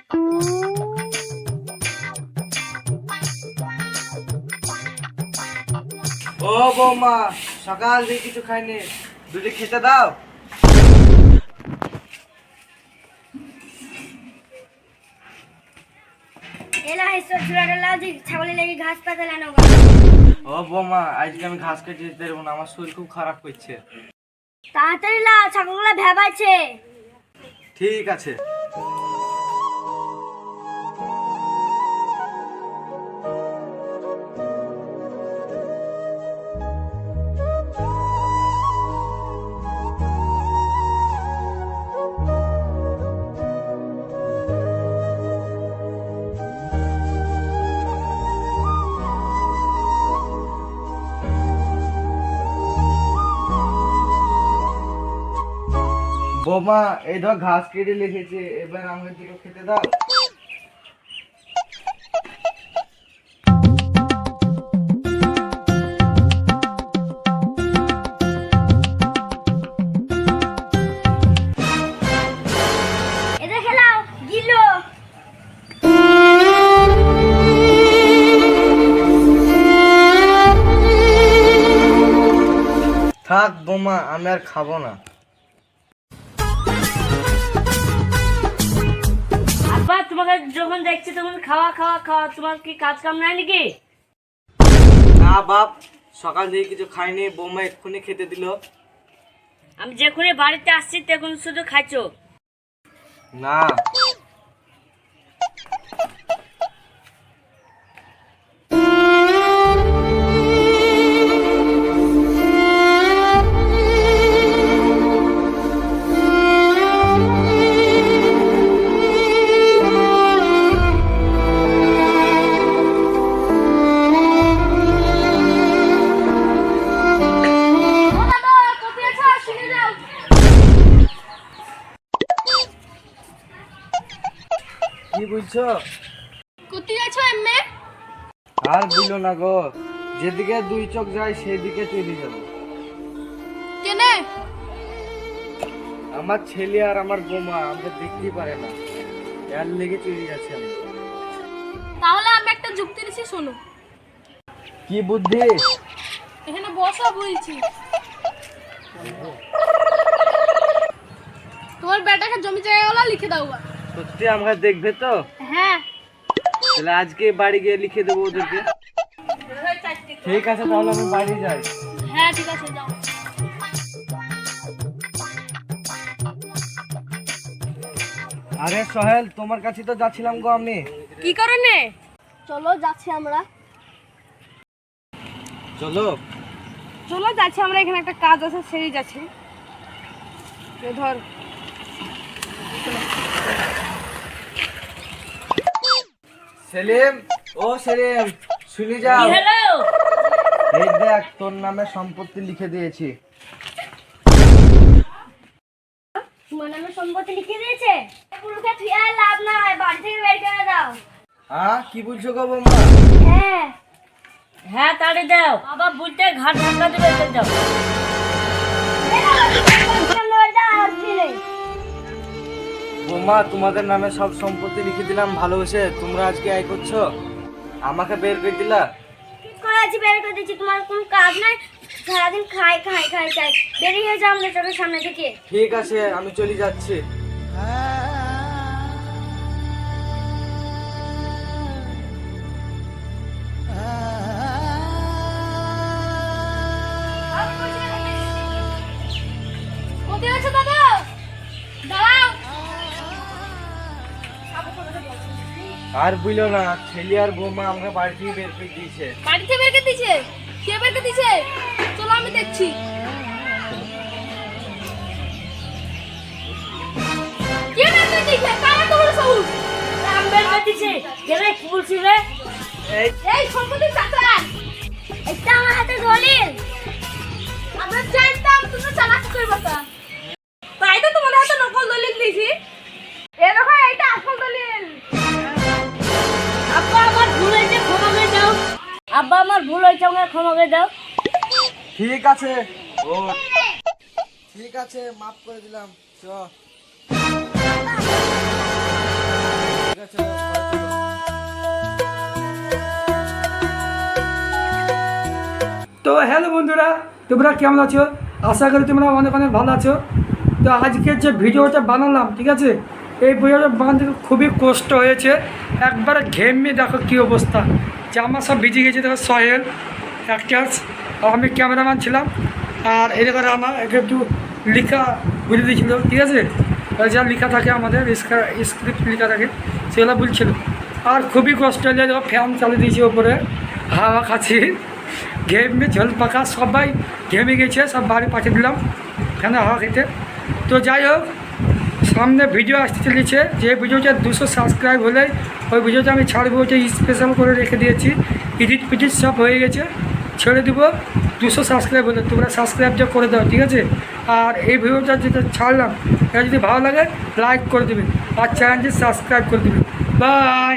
ও বৌমা, সকাল দিয়ে কিছু খাইনি, দুটো খেতে দাও। ও বৌমা, আজকে আমি ঘাস কেটে দিতে পারবো না, আমার শরীর খুব খারাপ করছে। তাড়াতাড়ি লাও, ছাগলগুলো ভেবাচ্ছে। ঠিক আছে। বৌমা, এই ধর ঘাস কেটে লিখেছে, এবার আমাকে দুটো খেতে দাও। এটা খেলাও গিলো। থাক বৌমা, আমি আর খাবো না। আব্বা, তোমাকে যখন দেখছি তখন খাওয়া খাওয়া খাওয়া, তোমার কি কাজ কাম নাই নাকি? না বাপ, সকাল থেকে কিছু খাইনি, বৌমা এক্ষুনি খেতে দিল। আমি যখন বাড়িতে আসছি তখন শুধু খাইছো। না, কি বলছো? কোথায় যাচ্ছো এম্মে? আর বুঝলো না গো, যেদিকে দুই চোখ যায় সেদিকে চলে যাবো। কেনে? আমার ছেলে আর আমার বৌমা আমাকে দেখতেই পারে না, এর লেগে চলে যাচ্ছে আমি। তাহলে আমি একটা যুক্তি দিছি, শোনো। কি বুদ্ধি? এখানে বসা বলছি। তোমার বেটাকে জমি জায়গাগুলো লিখে দাও। সত্যি আমাকে দেখবে তো? হ্যাঁ। তাহলে আজকে বাড়ি গিয়ে লিখে দেবো ওদেরকে। ঠিক আছে, তাহলে আমি বাড়ি যাই। হ্যাঁ ঠিক আছে, যাও। আরে সোহেল, তোমার কাছে তো যাচ্ছিলাম গো আমি। কি কারণে? চলো যাচ্ছি আমরা। চলো। চলো যাচ্ছি আমরা, এখানে একটা কাজ আছে, সেই যাচ্ছি। ধর। সেলিম, ও সেলিম, শুনে যাও। হ্যালো, এই দেখ, তোর নামে সম্পত্তি লিখে দিয়েছি। তোমার নামে সম্পত্তি লিখে দিয়েছে? পুরোকে থুয়ে আর লাভ নাই, বাড়ি থেকে বের করে দাও। হ্যাঁ, কি বলছো গো বৌমা? হ্যাঁ। হ্যাঁ তাড়ি দাও, বাবা বলতে ঘাট ধাক্কা দিবে তো দাও। বৌমা, তোমাদের নামে সব সম্পত্তি লিখে দিলাম ভালোবেসে, তোমরা আজকে আয় করছো, আমাকে বের করে দিলা। ঠিক করে আছি, বের করে দিচ্ছি। তোমার কোনো কাজ নাই, সারাদিন খাই খাই খাই খাই। বেরিয়ে যাও আমাদের চোখের সামনে থেকে। ঠিক আছে, আমি চলে যাচ্ছি। কোথায় আছো দাদা? দাঁড়াও। আর বুঝলো না, ছেলে আর বৌমা আমাকে বাড়ি থেকে বের করে দিয়েছে। বাড়ি থেকে বের করে দিয়েছে? কে বের করে দিয়েছে? চলো আমি দেখছি। কে বের করে দিয়েছে? কারা তো বড় সাহস? আমি বের করে দিছি। গেলে কি বলছি রে? এই সম্পত্তি চাচা, এটা আমার হাতে দলিল। আমরা জানতাম তুমি চালাকি করবে, তাই তো তোমার হাতে নকল দলিল দিয়েছি। এ দেখো, এইটা আসল দলিল। আব্বা, আমার ভুল হয়েছে, ক্ষমা করে দাও। আব্বা, আমার ভুল হয়েছে, আমাকে ক্ষমা করে দাও। ঠিক আছে, ও ঠিক আছে, মাফ করে দিলাম। চ। বন্ধুরা, তোমরা কেমন আছো? আশা করি তোমরা অনেক অনেক ভালো আছো। তো আজকে যে ভিডিওটা বানালাম, ঠিক আছে, এই ভিডিওটা বানাতে খুবই কষ্ট হয়েছে। একবারে ঘেমে দেখো কী অবস্থা, জামা সব ভিজে গেছে। দেখো সোহেল অ্যাক্টার্স, আমি ক্যামেরাম্যান ছিলাম। আর এদিকে রানা একটু লেখা বলে দিয়েছিল, ঠিক আছে, যা লেখা থাকে আমাদের স্ক্রিপ্ট লেখা থাকে সেগুলো বলছিল। আর খুবই কষ্ট হলে দেখো ফ্যান চালিয়ে দিয়েছি ওপরে, হাওয়া খাচ্ছি, ঘেমে ঝোল পাকা সবাই ঘেমে গেছে, সব বাড়ি পাঠিয়ে দিলাম ফ্যানে হাওয়া খেতে। তো যাই হোক, সামনে ভিডিও আসতে চলেছে, যে ভিডিওটা 200 সাবস্ক্রাইব হলে ওই ভিডিওটা আমি ছাড়বো, ওইটা স্পেশাল করে রেখে দিয়েছি, এডিট ফিডিট সব হয়ে গেছে, ছেড়ে দেবো 200 সাবস্ক্রাইব হলে। তোমরা সাবস্ক্রাইবটা করে দাও, ঠিক আছে। আর এই ভিডিওটা যেটা ছাড়লাম এটা যদি ভালো লাগে লাইক করে দেবে আর চ্যানেলটি সাবস্ক্রাইব করে দেবে। বাই।